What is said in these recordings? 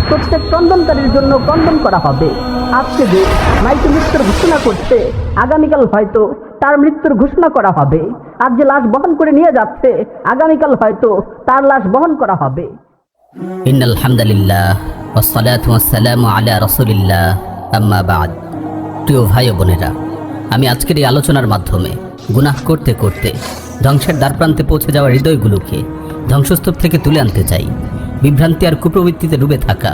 প্রত্যেক ক্রন্দনকারীর জন্য ক্রন্দন করা হবে। আজকে যে মাইকে মৃত্যুর ঘোষণা করছে, আগামীকাল হয়তো তার মৃত্যুর ঘোষণা করা হবে। আজ যে লাশ বহন করে নিয়ে যাচ্ছে, আগামীকাল হয়তো তার লাশ বহন করা হবে। ইন্নাল হামদুলিল্লাহ ওয়াসসালাতু ওয়াসসালামু আলা রাসূলিল্লাহ, আম্মা বা'দ। প্রিয় ভাই ও বোনেরা, আমি আজকের এই আলোচনার মাধ্যমে গুনাহ করতে করতে ধ্বংসের দ্বারপ্রান্তে পৌঁছে যাওয়া হৃদয়গুলোকে ধ্বংসস্তূপ থেকে তুলে আনতে চাই। বিভ্রান্তি আর কুপ্রবৃত্তিতে ডুবে থাকা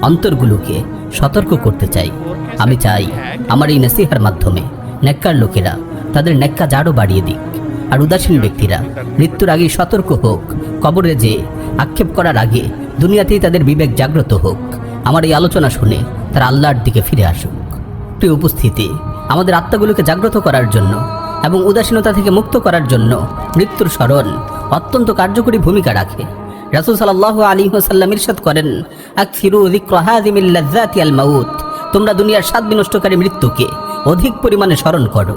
অন্তরগুলোকে সতর্ক করতে চাই। আমি চাই আমার এই নসিহার মাধ্যমে নেককার লোকেরা তাদের নেককাজ আরও বাড়িয়ে দিক, আর উদাসীন ব্যক্তিরা মৃত্যুর আগেই সতর্ক হোক। কবরে যে আক্ষেপ করার আগে দুনিয়াতেই তাদের বিবেক জাগ্রত হোক। আমার এই আলোচনা শুনে তারা আল্লাহর দিকে ফিরে আসুক। প্রিয় উপস্থিতি, আমাদের আত্মাগুলোকে জাগ্রত করার জন্য এবং উদাসীনতা থেকে মুক্ত করার জন্য মৃত্যুর স্মরণ অত্যন্ত কার্যকরী ভূমিকা রাখে। রাসূল সাল্লাল্লাহু আলাইহি ওয়াসাল্লাম ইরশাদ করেন, আকসিরু যিকরা হাযিমিল লাযযাতি আল মাউত। তোমরা দুনিয়ার স্বাদ বিনষ্টকারী মৃত্যুকে অধিক পরিমাণে স্মরণ করো।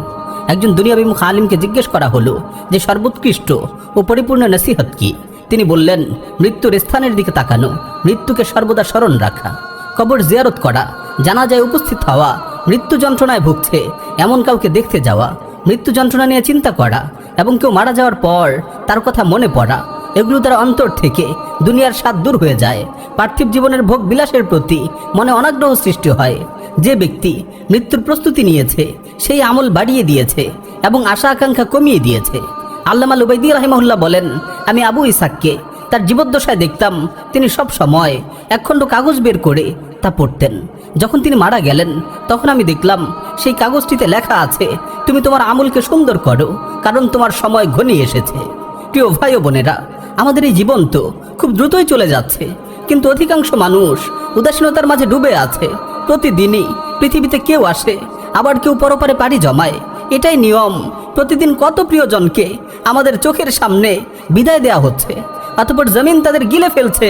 একজন দুনিয়াবিমুখ আলিমকে জিজ্ঞেস করা হলো যে সর্বোৎকৃষ্ট ও পরিপূর্ণ নসিহত কি? তিনি বললেন, মৃত্যুর স্থানের দিকে তাকানো, মৃত্যুকে সর্বদা স্মরণ রাখা, কবর জিয়ারত করা, জানাজায় উপস্থিত হওয়া, মৃত্যু যন্ত্রণায় ভুগছে এমন কাউকে দেখতে যাওয়া, মৃত্যু যন্ত্রণা নিয়ে চিন্তা করা এবং কেউ মারা যাওয়ার পর তার কথা মনে পড়া। এগুলো দ্বারা অন্তর থেকে দুনিয়ার স্বাদ দূর হয়ে যায়। পার্থিব জীবনের ভোগ বিলাসের প্রতি মনে অনাগ্রহ সৃষ্টি হয়। যে ব্যক্তি মৃত্যুর প্রস্তুতি নিয়েছে সেই আমল বাড়িয়ে দিয়েছে এবং আশা আকাঙ্ক্ষা কমিয়ে দিয়েছে। আল্লামা লুবাইদি রাহিমাহুল্লাহ বলেন, আমি আবু ইসাককে তার জীবদ্দশায় দেখতাম তিনি সব সময় একখণ্ড কাগজ বের করে তা পড়তেন। যখন তিনি মারা গেলেন তখন আমি দেখলাম সেই কাগজটিতে লেখা আছে, তুমি তোমার আমলকে সুন্দর করো, কারণ তোমার সময় ঘনিয়ে এসেছে। প্রিয় ভাই ও বোনেরা, আমাদের এই জীবন তো খুব দ্রুতই চলে যাচ্ছে, কিন্তু অধিকাংশ মানুষ উদাসীনতার মাঝে ডুবে আছে। প্রতিদিনই পৃথিবীতে কেউ আসে, আবার কেউ পরপারে পাড়ি জমায়। এটাই নিয়ম। প্রতিদিন কত প্রিয়জনকে আমাদের চোখের সামনে বিদায় দেয়া হচ্ছে, অতঃপর জমিন তাদের গিলে ফেলছে।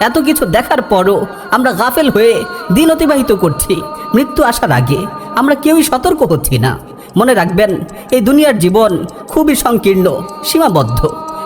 এত কিছু দেখার পরও আমরা গাফেল হয়ে দিন অতিবাহিত করছি। মৃত্যু আসার আগে আমরা কেউই সতর্ক হচ্ছি না। মনে রাখবেন, এই দুনিয়ার জীবন খুবই সংকীর্ণ, সীমাবদ্ধ।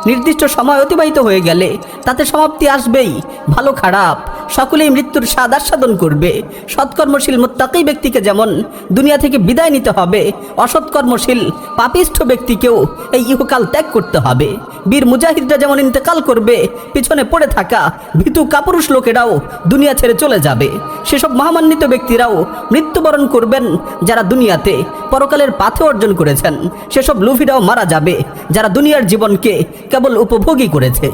নির্দিষ্ট সময় অতিবাহিত হয়ে গেলে তাতে সমাপ্তি আসবেই। ভালো খারাপ সকলেই মৃত্যুর স্বাদ আস্বাদন করবে। সৎকর্মশীল মুত্তাকী ব্যক্তিকে যেমন দুনিয়া থেকে বিদায় নিতে হবে, অসৎকর্মশীল পাপিষ্ঠ ব্যক্তিকেও এই ইহকাল ত্যাগ করতে হবে। বীর মুজাহিদরা যেমন ইন্তেকাল করবে, পিছনে পড়ে থাকা ভীতু কাপুরুষ লোকেরাও দুনিয়া ছেড়ে চলে যাবে। সেসব মহামান্বিত ব্যক্তিরাও মৃত্যুবরণ করবেন যারা দুনিয়াতে পরকালের পাথে অর্জন করেছেন। সেসব লুভিরাও মারা যাবে যারা দুনিয়ার জীবনকে কেবল উপভোগী করেছে।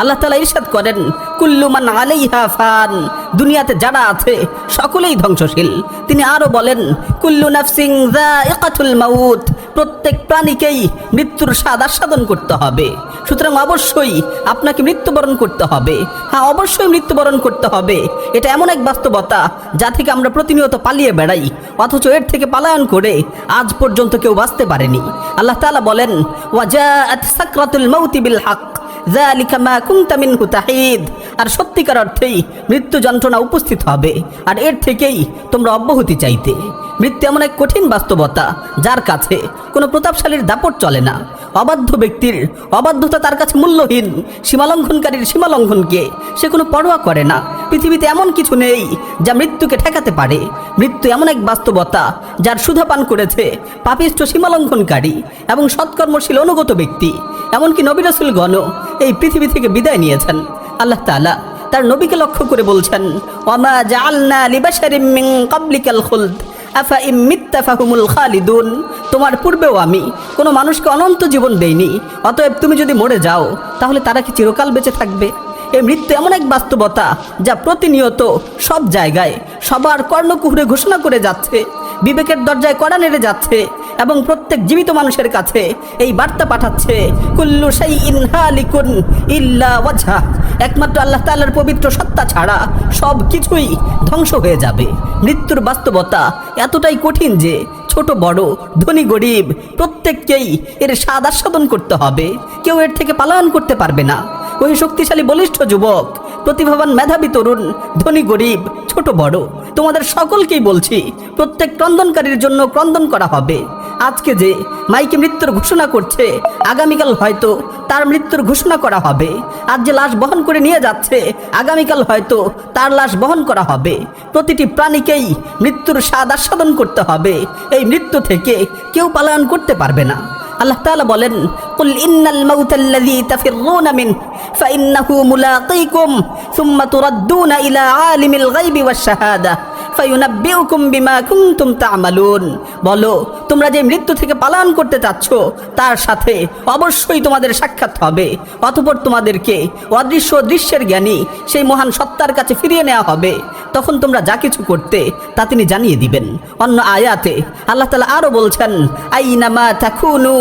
আল্লাহ তাআলা ইরশাদ করেন, কুল্লু মান আলাইহা ফান। দুনিয়াতে যারা আছে সকলেই ধ্বংসশীল। তিনি আরো বলেন, কুল্লু নাফসিন যায়িকাতুল মাউত। প্রত্যেক প্রাণীকেই মৃত্যুর স্বাদ আস্বাদন করতে হবে। সুতরাং অবশ্যই আপনাকে মৃত্যুবরণ করতে হবে। হ্যাঁ, অবশ্যই মৃত্যুবরণ করতে হবে। এটা এমন এক বাস্তবতা যা থেকে আমরা প্রতিনিয়ত পালিয়ে বেড়াই, অথচ এর থেকে পলায়ন করে আজ পর্যন্ত কেউ বাঁচতে পারেনি। আল্লাহ তাআলা বলেন, ওয়াজাআত সাকরাতুল মাউতি বিল হক যালিকা মা কুনতা মিনহু তাহিদ। আর সত্যিকার অর্থেই মৃত্যু যন্ত্রণা উপস্থিত হবে, আর এর থেকেই তোমরা অব্যাহতি চাইতে। মৃত্যু এমন এক কঠিন বাস্তবতা যার কাছে কোনো প্রতাপশালীর দাপট চলে না। অবাধ্য ব্যক্তির অবাধ্যতা তার কাছে মূল্যহীন। সীমালঙ্ঘনকারীর সীমালঙ্ঘনকে সে কোনো পরোয়া করে না। পৃথিবীতে এমন কিছু নেই যা মৃত্যুকে ঠেকাতে পারে। মৃত্যু এমন এক বাস্তবতা যার সুধা পান করেছে পাপিষ্ঠ সীমালঙ্ঘনকারী এবং সৎকর্মশীল অনুগত ব্যক্তি। এমনকি নবী রাসূলগণও এই পৃথিবী থেকে বিদায় নিয়েছেন। আল্লাহ তাআলা তার নবীকে লক্ষ্য করে বলছেন, ওয়ামা জাআলনা লিবাশারিম মিন ক্বাবলিকাল খুলদ আফা ইম মিত্তা ফাহুমুল খালিদুন। তোমার পূর্বেও আমি কোনো মানুষকে অনন্ত জীবন দেইনি, অতএব তুমি যদি মরে যাও তাহলে তারা কি চিরকাল বেঁচে থাকবে? এই মৃত্যু এমন এক বাস্তবতা যা প্রতিনিয়ত সব জায়গায় সবার কর্ণকুহরে ঘোষণা করে যাচ্ছে, বিবেকের দরজায় কড়া নেড়ে যাচ্ছে এবং প্রত্যেক জীবিত মানুষের কাছে এই বার্তা পাঠাচ্ছে, কুল্লু শাইইন হালিকুন ইল্লা ওয়াজহা। একমাত্র আল্লাহ তাআলার পবিত্র সত্তা ছাড়া সব কিছুই ধ্বংস হয়ে যাবে। মৃত্যুর বাস্তবতা এতটাই কঠিন যে ছোট বড় ধনী গরিব প্রত্যেককেই এর স্বাদ আস্বাদন করতে হবে। কেউ এর থেকে পলায়ন করতে পারবে না। ওই শক্তিশালী বলিষ্ঠ যুবক, প্রতিভাবান মেধাবী তরুণ, ধনী গরিব, ছোট বড়, তোমাদের সকলকেই বলছি, প্রত্যেক ক্রন্দনকারীর জন্য ক্রন্দন করা হবে। আজকে যে মাইকে মৃত্যুর ঘোষণা করছে, আগামীকাল হয়তো তার মৃত্যুর ঘোষণা করা হবে। আজ যে লাশ বহন করে নিয়ে যাচ্ছে, আগামীকাল হয়তো তার লাশ বহন করা হবে। প্রতিটি প্রাণীকেই মৃত্যুর স্বাদ আস্বাদন করতে হবে। এই মৃত্যু থেকে কেউ পালায়ন করতে পারবে না। আল্লাহ তাআলা বলেন, কুল ইন্নাল মাউতাল্লাযী তাফিররুনা মিন ফাইন্নাহু মুলাকীকুম সুম্মা তুরাদ্দুনা ইলা আলিমিল গায়বি ওয়াশ শাহাদা ফায়ুনাব্বিউকুম বিমা কুনতুম তা'মালুন। বলো, তোমরা যে মৃত্যু থেকে পালায়ন করতে চাচ্ছ, তার সাথে অবশ্যই তোমাদের সাক্ষাৎ হবে। অতঃপর তোমাদেরকে অদৃশ্য দৃশ্যের জ্ঞানী সেই মহান সত্তার কাছে ফিরিয়ে নেওয়া হবে। তখন তোমরা যা কিছু করতে তা তিনি জানিয়ে দিবেন। অন্য আয়াতে আল্লাহ তাআলা আরো বলছেন, আইনামা তাকুনু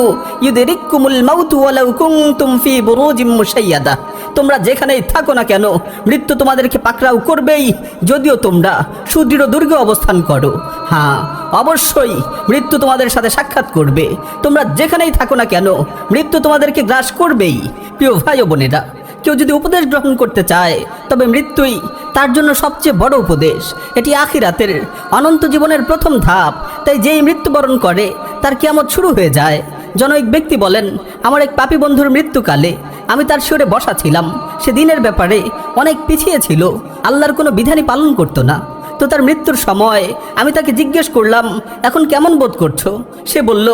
ইউদরিকুমুল মাউতু ওয়ালাউ কুনতুম ফি বুরুজিম মুশাইয়াদা। তোমরা যেখানেই থাকো না কেন, মৃত্যু তোমাদেরকে পাকড়াও করবেই, যদিও তোমরা সুদৃঢ় দুর্গে অবস্থান করো। হ্যাঁ, অবশ্যই মৃত্যু তোমাদের সাথে সাক্ষাৎ করবে। তোমরা যেখানেই থাকো না কেন, মৃত্যু তোমাদেরকে গ্রাস করবেই। প্রিয় ভাই ও বোনেরা, কেউ যদি উপদেশ গ্রহণ করতে চায়, তবে মৃত্যুই তার জন্য সবচেয়ে বড় উপদেশ। এটি আখিরাতের অনন্ত জীবনের প্রথম ধাপ। তাই যেই মৃত্যুবরণ করে, তার কিয়ামত শুরু হয়ে যায়। জনৈক ব্যক্তি বলেন, আমার এক পাপী বন্ধুর মৃত্যুকালে আমি তার শিয়রে বসা ছিলাম। সে দিনের ব্যাপারে অনেক পিছিয়ে ছিল, আল্লাহর কোনো বিধানই পালন করতো না। তো তার মৃত্যুর সময় আমি তাকে জিজ্ঞেস করলাম, এখন কেমন বোধ করছো? সে বলল,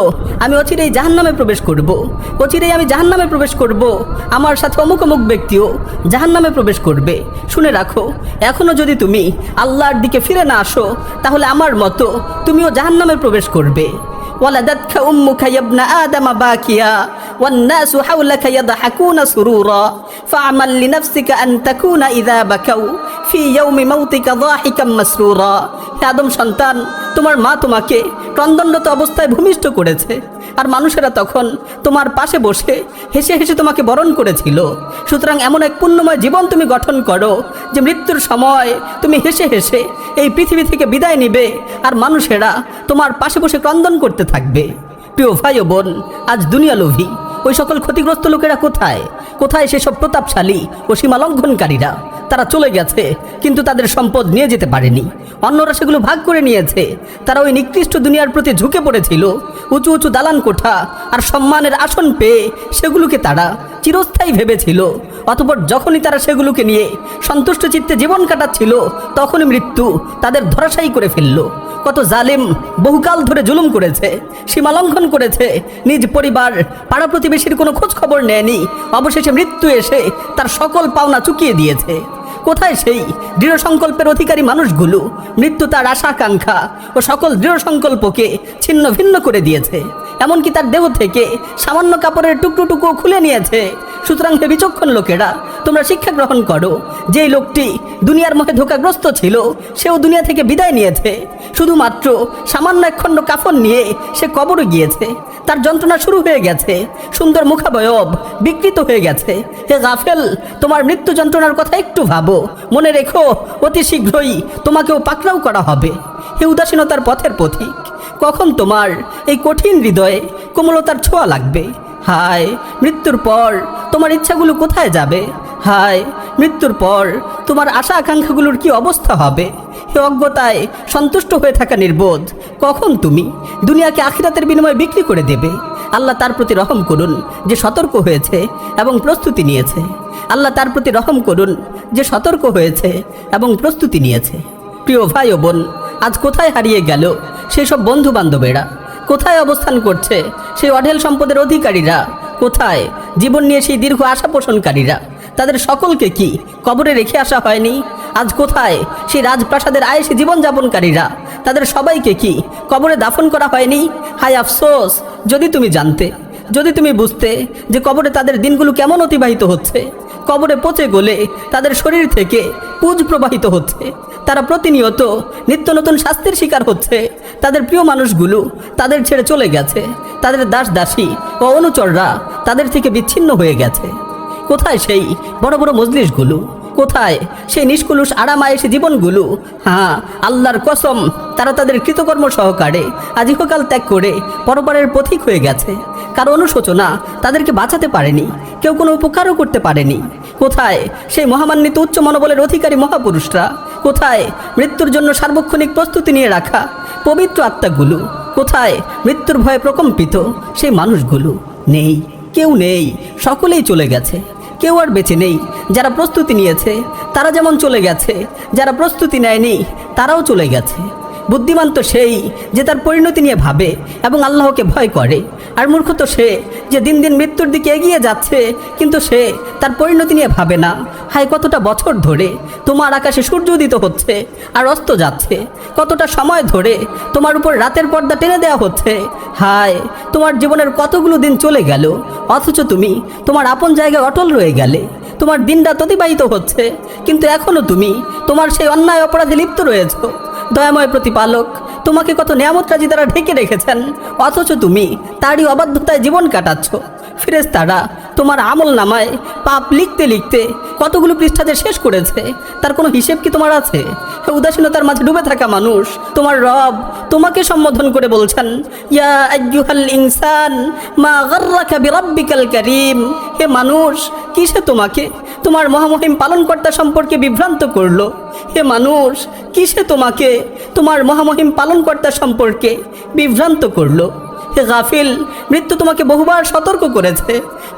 আমি অচিরেই জাহান্নামে প্রবেশ করব। অচিরেই আমি জাহান্নামে প্রবেশ করব। আমার সাথে অমুক অমুক ব্যক্তিও জাহান্নামে প্রবেশ করবে। শুনে রাখো, এখনও যদি তুমি আল্লাহর দিকে ফিরে না আসো, তাহলে আমার মতো তুমিও জাহান্নামে প্রবেশ করবে। ওয়ালাদাতকা উম্মুকা ইয়া ইবনা আদম বাকিয়া والناس حولك يضحكون سرورا فاعمل لنفسك أن تكون إذا بكوا في يوم موتك ضاحكا مسرورا। হে আদম সন্তান, তোমার মা তোমাকে ক্রন্দনরত অবস্থায় ভূমিষ্ঠ করেছে, আর মানুষেরা তখন তোমার পাশে বসে হেসে হেসে তোমাকে বরণ করেছিল। সুতরাং এমন এক পুণ্যময় জীবন তুমি গঠন করো যে মৃত্যুর সময় তুমি হেসে হেসে এই পৃথিবী থেকে বিদায় নিবে, আর মানুষেরা তোমার পাশে বসে ক্রন্দন করতে থাকবে। প্রিয় ভাই ও বোন, আজ দুনিয়া লোভী ওই সকল ক্ষতিগ্রস্ত লোকেরা কোথায়? কোথায় সেসব প্রতাপশালী ও সীমা লঙ্ঘনকারীরা? তারা চলে গেছে, কিন্তু তাদের সম্পদ নিয়ে যেতে পারেনি। অন্যরা সেগুলো ভাগ করে নিয়েছে। তারা ওই নিকৃষ্ট দুনিয়ার প্রতি ঝুঁকে পড়েছিল। উঁচু উঁচু দালান কোঠা আর সম্মানের আসন পেয়ে সেগুলোকে তারা চিরস্থায়ী ভেবেছিল। অতঃপর যখনই তারা সেগুলোকে নিয়ে সন্তুষ্ট চিত্তে জীবন কাটাচ্ছিল, তখনই মৃত্যু তাদের ধরাশায়ী করে ফেলল। কত জালিম বহুকাল ধরে জুলুম করেছে, সীমা লঙ্ঘন করেছে, নিজ পরিবার পাড়া প্রতিবেশীর কোনো খোঁজ খবর নেয়নি। অবশেষে মৃত্যু এসে তার সকল পাওনা চুকিয়ে দিয়েছে। কোথায় সেই দৃঢ় সংকল্পের অধিকারী মানুষগুলো? মৃত্যু তার আশা আকাঙ্ক্ষা ও সকল দৃঢ় সংকল্পকে ছিন্ন ভিন্ন করে দিয়েছে। এমনকি তার দেহ থেকে সামান্য কাপড়ের টুকরো খুলে নিয়েছে। সুতরাং হে বিচক্ষণ লোকেরা, তোমরা শিক্ষা গ্রহণ করো। যেই লোকটি দুনিয়ার মোহে ধোঁকাগ্রস্ত ছিল, সেও দুনিয়া থেকে বিদায় নিয়েছে। শুধুমাত্র সামান্য একখণ্ড কাফন নিয়ে সে কবরে গিয়েছে। তার যন্ত্রণা শুরু হয়ে গেছে, সুন্দর মুখাবয়ব বিকৃত হয়ে গেছে। হে গাফেল, তোমার মৃত্যু যন্ত্রণার কথা একটু ভাবো। মনে রেখো, অতি শীঘ্রই তোমাকেও পাকড়াও করা হবে। হে উদাসীনতার পথের পথিক, কখন তোমার এই কঠিন হৃদয়ে কোমলতার ছোঁয়া লাগবে? হায়, মৃত্যুর পর তোমার ইচ্ছাগুলো কোথায় যাবে? হায়, মৃত্যুর পর তোমার আশা আকাঙ্ক্ষাগুলোর কি অবস্থা হবে? হে অজ্ঞতায় সন্তুষ্ট হয়ে থাকা নির্বোধ, কখন তুমি দুনিয়াকে আখিরাতের বিনিময়ে বিক্রি করে দেবে? আল্লাহ তার প্রতি রহম করুন যে সতর্ক হয়েছে এবং প্রস্তুতি নিয়েছে। আল্লাহ তার প্রতি রহম করুন যে সতর্ক হয়েছে এবং প্রস্তুতি নিয়েছে। প্রিয় ভাই ও বোন, আজ কোথায় হারিয়ে গেল সেসব বন্ধু বান্ধবেরা? কোথায় অবস্থান করছে সেই অঢেল সম্পদের অধিকারীরা? কোথায় জীবন নিয়ে সেই দীর্ঘ আশা পোষণকারীরা? তাদের সকলকে কি কবরে রেখে আসা হয়নি? আজ কোথায় সেই রাজপ্রাসাদের আয়েশি জীবনযাপনকারীরা? তাদের সবাইকে কি কবরে দাফন করা হয়নি? হায় আফসোস, যদি তুমি জানতে, যদি তুমি বুঝতে যে কবরে তাদের দিনগুলো কেমন অতিবাহিত হচ্ছে। কবরে পচে গলে তাদের শরীর থেকে পুজ প্রবাহিত হচ্ছে। তারা প্রতিনিয়ত নিত্য নতুন শাস্তির শিকার হচ্ছে। তাদের প্রিয় মানুষগুলো তাদের ছেড়ে চলে গেছে। তাদের দাস দাসী ও অনুচররা তাদের থেকে বিচ্ছিন্ন হয়ে গেছে। কোথায় সেই বড় বড় মজলিসগুলো? কোথায় সেই নিষ্কুলুষ আরামায়েশী জীবনগুলো? হ্যাঁ, আল্লাহর কসম, তারা তাদের কৃতকর্ম সহকারে আজ ইহকাল ত্যাগ করে পরপারের পথিক হয়ে গেছে। কারো অনুশোচনা তাদেরকে বাঁচাতে পারেনি, কেউ কোনো উপকারও করতে পারেনি। কোথায় সেই মহামান্বিত উচ্চ মনোবলের অধিকারী মহাপুরুষরা? কোথায় মৃত্যুর জন্য সার্বক্ষণিক প্রস্তুতি নিয়ে রাখা পবিত্র আত্মাগুলো? কোথায় মৃত্যুর ভয়ে প্রকম্পিত সেই মানুষগুলো? নেই, কেউ নেই, সকলেই চলে গেছে। কেউ আর বেঁচে নেই। যারা প্রস্তুতি নিয়েছে তারা যেমন চলে গেছে, যারা প্রস্তুতি নেয়নি তারাও চলে গেছে। বুদ্ধিমান তো সেই যে তার পরিণতি নিয়ে ভাবে এবং আল্লাহকে ভয় করে, আর মূর্খ তো সে যে দিন দিন মৃত্যুর দিকে এগিয়ে যাচ্ছে কিন্তু সে তার পরিণতি নিয়ে ভাবে না। হায়, কতটা বছর ধরে তোমার আকাশে সূর্য উদিত হচ্ছে আর অস্ত যাচ্ছে, কতটা সময় ধরে তোমার উপর রাতের পর্দা টেনে দেওয়া হচ্ছে। হায়, তোমার জীবনের কতগুলো দিন চলে গেল, অথচ তুমি তোমার আপন জায়গায় অটল রয়ে গেলে। তোমার দিনরাত অতিবাহিত হচ্ছে কিন্তু এখনও তুমি তোমার সেই অন্যায় অপরাধে লিপ্ত রয়েছ। দয়াময় প্রতিপালক তোমাকে কত নেয়ামত রাজি দ্বারা ঢেকে রেখেছেন, অথচ তুমি তারই অবাধ্যতায় জীবন কাটাচ্ছ। ফেরেশতারা তোমার আমল নামায় পাপ লিখতে লিখতে কতগুলো পৃষ্ঠা যে শেষ করেছে তার কোনো হিসেব কি তোমার আছে? উদাসীনতার মাঝে ডুবে থাকা মানুষ, তোমার রব তোমাকে সম্বোধন করে বলছেন, ইয়া আইয়ুহাল ইনসান মা গাররাকা বিরাব্বিকাল কারীম। হে মানুষ, কিসে তোমাকে তোমার মহামহিম পালনকর্তা সম্পর্কে বিভ্রান্ত করলো? হে মানুষ, কিসে তোমাকে তোমার মহামহিম পালনকর্তা সম্পর্কে বিভ্রান্ত করলো? হে গাফিল, মৃত্যু তোমাকে বহুবার সতর্ক করেছে,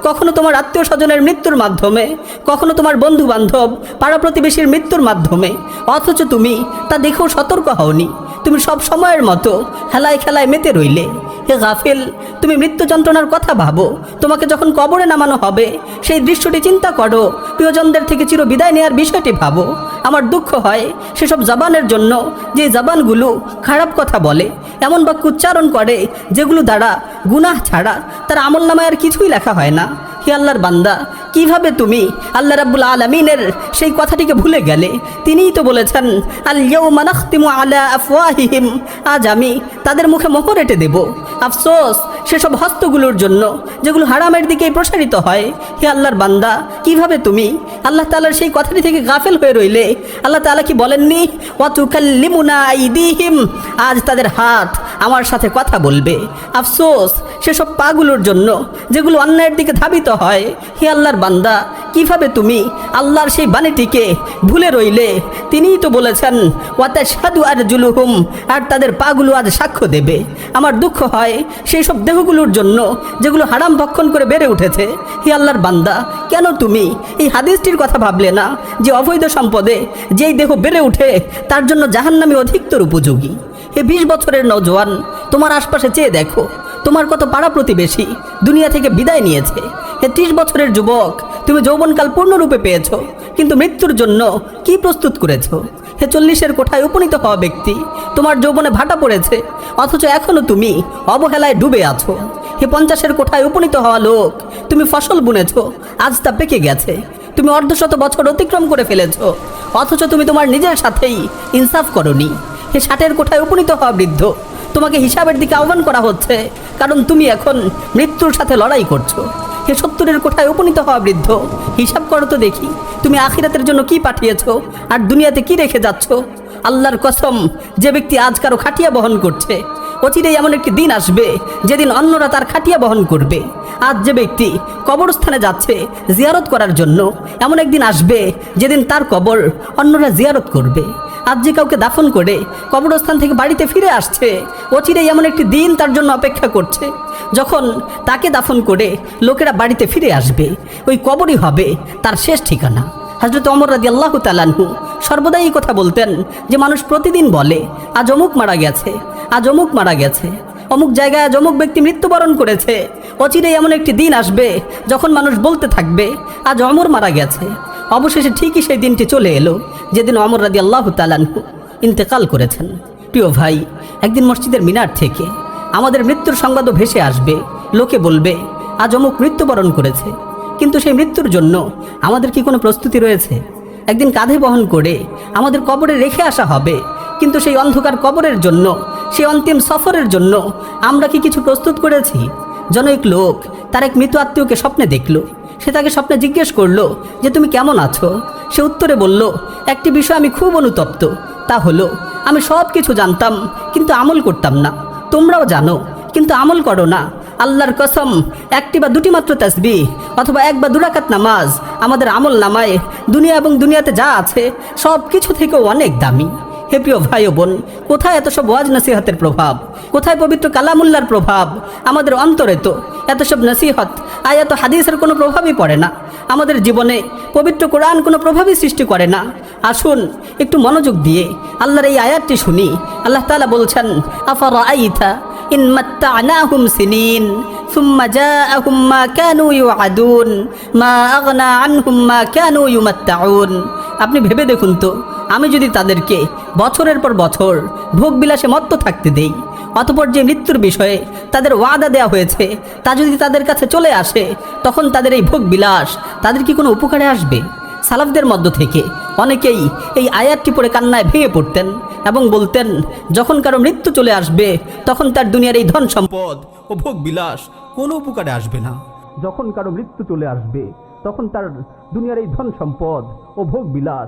কখনো তোমার আত্মীয় স্বজনের মৃত্যুর মাধ্যমে, কখনো তোমার বন্ধু বান্ধব পাড়া প্রতিবেশীর মৃত্যুর মাধ্যমে, অথচ তুমি তা দেখেও সতর্ক হওনি। তুমি সব সময়ের মতো হেলায় খেলায় মেতে রইলে। হে গাফিল, তুমি মৃত্যু যন্ত্রণার কথা ভাবো, তোমাকে যখন কবরে নামানো হবে সেই দৃশ্যটি চিন্তা করো, প্রিয়জনদের থেকে চির বিদায় নেওয়ার বিষয়টি ভাবো। আমার দুঃখ হয় সেসব জবানের জন্য যে জবানগুলো খারাপ কথা বলে, এমন বাক্য উচ্চারণ করে যেগুলো দ্বারা গুনাহ ছাড়া তার আমলনামায় আর কিছুই লেখা হয় না। হে আল্লাহর বান্দা, কিভাবে তুমি আল্লাহ রাব্বুল আলামিনের সেই কথাটিকে ভুলে গেলে? তিনিই তো বলেছেন, আল ইয়াউমা নাখতিমু আলা আফওয়াহিহিম, আজ আমি তাদের মুখে মোহর এঁটে দেব। আফসোস সেসব হস্তগুলোর জন্য যেগুলো হারামের দিকেই প্রসারিত হয়। হে আল্লাহর বান্দা, কিভাবে তুমি আল্লাহ তাআলার সেই কথাটি থেকে গাফেল হয়ে রইলে? আল্লাহ তাআলা কি বলেননি, ওয়া তুকাল্লিমুনা আইদিহিম, আজ তাদের হাত আমার সাথে কথা বলবে। আফসোস সেসব পাগুলোর জন্য যেগুলো অন্যায়ের দিকে ধাবিত হয়। হে আল্লাহর বান্দা, কিভাবে তুমি আল্লাহর সেই বাণীটিকে ভুলে রইলে? তিনিই তো বলেছেন, ওয়া তাশহাদু আরজুলুহুম, আর তাদের পাগুলো আজ সাক্ষ্য দেবে। আমার দুঃখ হয় সেই সব দেহগুলোর জন্য যেগুলো হারাম ভক্ষণ করে বেড়ে উঠেছে। হে আল্লাহর বান্দা, কেন তুমি এই হাদিসটির কথা ভাবলে না যে অবৈধ সম্পদে যেই দেহ বেড়ে উঠে তার জন্য জাহান্নামী অধিকতর উপযোগী? হে 20 বছরের নওজোয়ান, তোমার আশপাশে চেয়ে দেখো, তোমার কত পাড়া প্রতিবেশী দুনিয়া থেকে বিদায় নিয়েছে। হে 30 বছরের যুবক, তুমি যৌবনকাল পূর্ণরূপে পেয়েছ কিন্তু মৃত্যুর জন্য কি প্রস্তুত করেছ? হে 40-এর কোঠায় উপনীত হওয়া ব্যক্তি, তোমার যৌবনে ভাটা পড়েছে অথচ এখনো তুমি অবহেলায় ডুবে আছো। হে 50-এর কোঠায় উপনীত হওয়া লোক, তুমি ফসল বুনেছ, আজ তা পেকে গেছে। তুমি অর্ধশত বছর অতিক্রম করে ফেলেছ অথচ তুমি তোমার নিজের সাথেই ইনসাফ করনি। হে 60-এর কোঠায় উপনীত হওয়া বৃদ্ধ, তোমাকে হিসাবের দিকে আহ্বান করা হচ্ছে কারণ তুমি এখন মৃত্যুর সাথে লড়াই করছো। হে 70-এর কোঠায় উপনীত হওয়া বৃদ্ধ, হিসাব করো তো দেখি তুমি আখিরাতের জন্য কি পাঠিয়েছো আর দুনিয়াতে কি রেখে যাচ্ছ। আল্লাহর কসম, যে ব্যক্তি আজ কারো খাটিয়া বহন করছে, অচিরেই এমন একটি দিন আসবে যেদিন অন্যরা তার খাটিয়া বহন করবে। আজ যে ব্যক্তি কবরস্থানে যাচ্ছে জিয়ারত করার জন্য, এমন একদিন আসবে যেদিন তার কবর অন্যরা জিয়ারত করবে। আজ যে কাউকে দাফন করে কবরস্থান থেকে বাড়িতে ফিরে আসছে, অচিরেই এমন একটি দিন তার জন্য অপেক্ষা করছে যখন তাকে দাফন করে লোকেরা বাড়িতে ফিরে আসবে। ওই কবরই হবে তার শেষ ঠিকানা। হযরত ওমর রাদিয়াল্লাহু তাআলা আনহু সর্বদাই এই কথা বলতেন যে মানুষ প্রতিদিন বলে, আজ অমুক মারা গেছে, আজ অমুক মারা গেছে, অমুক জায়গায় আজ অমুক ব্যক্তি মৃত্যুবরণ করেছে। অচিরেই এমন একটি দিন আসবে যখন মানুষ বলতে থাকবে, আজ ওমর মারা গেছে। অবশেষে ঠিকই সেই দিনটি চলে এলো যেদিন ওমর রাদিয়াল্লাহু তাআলা আনহু ইন্তেকাল করেছেন। প্রিয় ভাই, একদিন মসজিদের মিনার থেকে আমাদের মৃত্যুর সংবাদও ভেসে আসবে। লোকে বলবে, আজ অমুক মৃত্যুবরণ করেছে, কিন্তু সেই মৃত্যুর জন্য আমাদের কি কোনো প্রস্তুতি রয়েছে? একদিন কাঁধে বহন করে আমাদের কবরে রেখে আসা হবে, কিন্তু সেই অন্ধকার কবরের জন্য, সেই অন্তিম সফরের জন্য আমরা কি কিছু প্রস্তুত করেছি? জনৈক লোক তার এক মৃত আত্মীয়কে স্বপ্নে দেখলো। সে তাকে স্বপ্নে জিজ্ঞেস করলো যে তুমি কেমন আছো? সে উত্তরে বলল, একটি বিষয় আমি খুব অনুতপ্ত, তা হলো আমি সব কিছু জানতাম কিন্তু আমল করতাম না। তোমরাও জানো কিন্তু আমল করো না। আল্লাহর কসম, একটি বা দুটি মাত্র তাসবিহ অথবা 1 বা 2 রাকাত নামাজ আমাদের আমল নামায় দুনিয়া এবং দুনিয়াতে যা আছে সব কিছু থেকেও অনেক দামি। হে প্রিয় ভাই ও বোন, কোথায় এত সব ওয়াজ নসিহতের প্রভাব, কোথায় পবিত্র কালামুল্লার প্রভাব? আমাদের অন্তরে তো এত সব নসিহত আয়াত হাদিসের কোনো প্রভাবই পড়ে না। আমাদের জীবনে পবিত্র কোরআন কোনো প্রভাবই সৃষ্টি করে না। আসুন একটু মনোযোগ দিয়ে আল্লাহর এই আয়াতটি শুনি। আল্লাহ তাআলা বলছেন, আফারাআইতা ইন মাত্তা'নাহুম সিনিন সুম্মা জাআহুম মা কানু ইউআদুন মা আগনা আনহুম মা কানু ইউমাত্তাউন। আপনি ভেবে দেখুন তো, আমি যদি তাদেরকে বছরের পর বছর ভোগবিলাসে মত্ত থাকতে দেই, অতঃপর যে মৃত্যুর বিষয়ে তাদের ওয়াদা দেওয়া হয়েছে তা যদি তাদের কাছে চলে আসে, তখন তাদের এই ভোগবিলাস তাদের কি কোনো উপকারে আসবে? সালাফদের মধ্য থেকে অনেকেই এই আয়াতটি পড়ে কান্নায় ভেঙে পড়তেন এবং বলতেন, যখন কারো মৃত্যু চলে আসবে তখন তার দুনিয়ার এই ধন সম্পদ ও ভোগ বিলাস কোনো উপকারে আসবে না। যখন কারো মৃত্যু চলে আসবে তখন তার দুনিয়ার এই ধন সম্পদ ও ভোগ বিলাস